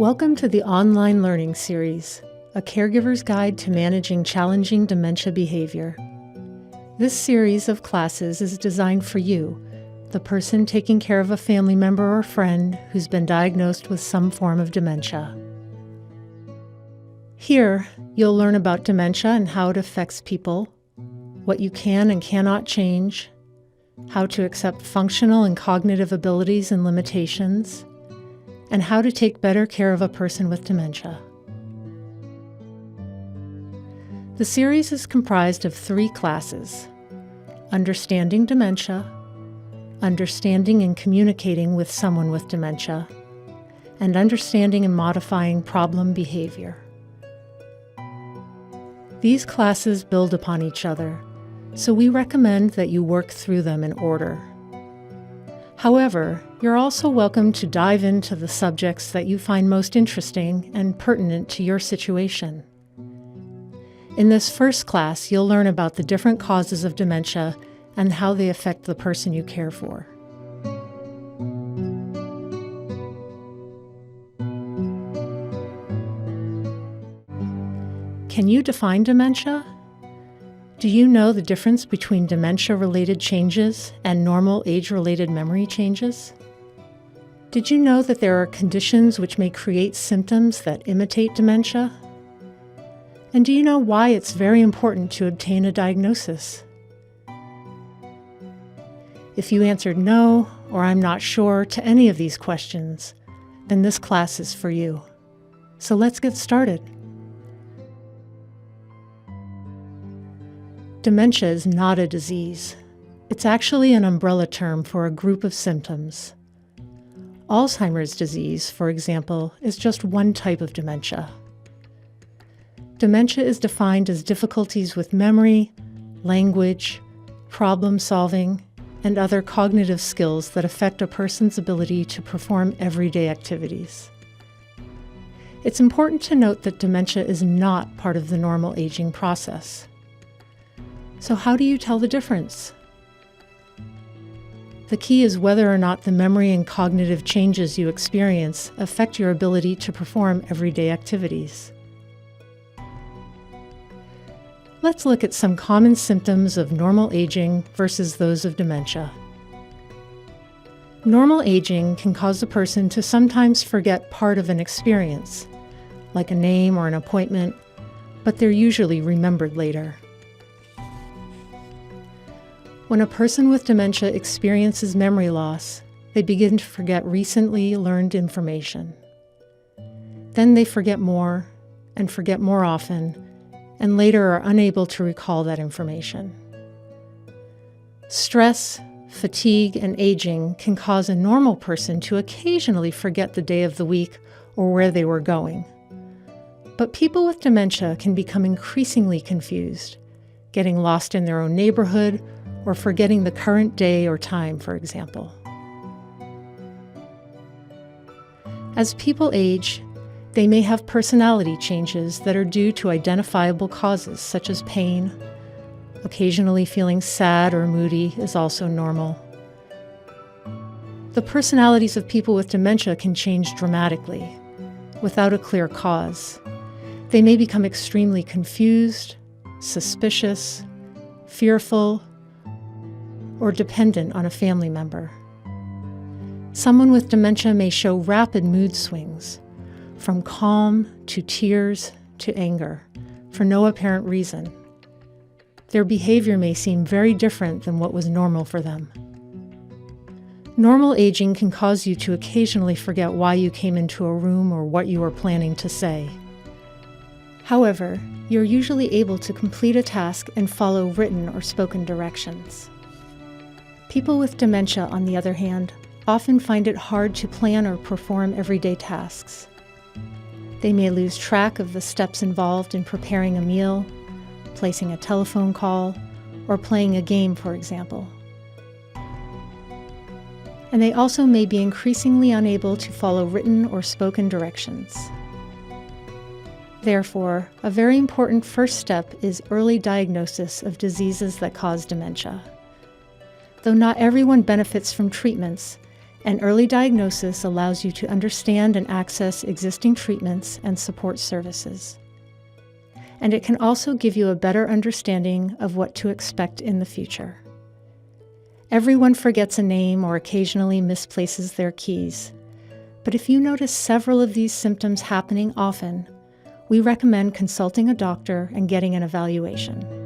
Welcome to the online learning series, A Caregiver's Guide to Managing Challenging Dementia Behavior. This series of classes is designed for you, the person taking care of a family member or friend who's been diagnosed with some form of dementia. Here, you'll learn about dementia and how it affects people, what you can and cannot change, how to accept functional and cognitive abilities and limitations, and how to take better care of a person with dementia. The series is comprised of 3 classes: Understanding Dementia, Understanding and Communicating with Someone with Dementia, and Understanding and Modifying Problem Behavior. These classes build upon each other, so we recommend that you work through them in order. However, you're also welcome to dive into the subjects that you find most interesting and pertinent to your situation. In this first class, you'll learn about the different causes of dementia and how they affect the person you care for. Can you define dementia? Do you know the difference between dementia-related changes and normal age-related memory changes? Did you know that there are conditions which may create symptoms that imitate dementia? And do you know why it's very important to obtain a diagnosis? If you answered no, or I'm not sure, to any of these questions, then this class is for you. So let's get started. Dementia is not a disease. It's actually an umbrella term for a group of symptoms. Alzheimer's disease, for example, is just one type of dementia. Dementia is defined as difficulties with memory, language, problem solving, and other cognitive skills that affect a person's ability to perform everyday activities. It's important to note that dementia is not part of the normal aging process. So how do you tell the difference? The key is whether or not the memory and cognitive changes you experience affect your ability to perform everyday activities. Let's look at some common symptoms of normal aging versus those of dementia. Normal aging can cause a person to sometimes forget part of an experience, like a name or an appointment, but they're usually remembered later. When a person with dementia experiences memory loss, they begin to forget recently learned information. Then they forget more and forget more often, and later are unable to recall that information. Stress, fatigue, and aging can cause a normal person to occasionally forget the day of the week or where they were going. But people with dementia can become increasingly confused, getting lost in their own neighborhood, or forgetting the current day or time, for example. As people age, they may have personality changes that are due to identifiable causes, such as pain. Occasionally feeling sad or moody is also normal. The personalities of people with dementia can change dramatically, without a clear cause. They may become extremely confused, suspicious, fearful, or dependent on a family member. Someone with dementia may show rapid mood swings, from calm to tears to anger, for no apparent reason. Their behavior may seem very different than what was normal for them. Normal aging can cause you to occasionally forget why you came into a room or what you were planning to say. However, you're usually able to complete a task and follow written or spoken directions. People with dementia, on the other hand, often find it hard to plan or perform everyday tasks. They may lose track of the steps involved in preparing a meal, placing a telephone call, or playing a game, for example. And they also may be increasingly unable to follow written or spoken directions. Therefore, a very important first step is early diagnosis of diseases that cause dementia. Though not everyone benefits from treatments, An early diagnosis allows you to understand and access existing treatments and support services. And it can also give you a better understanding of what to expect in the future. Everyone forgets a name or occasionally misplaces their keys. But if you notice several of these symptoms happening often, we recommend consulting a doctor and getting an evaluation.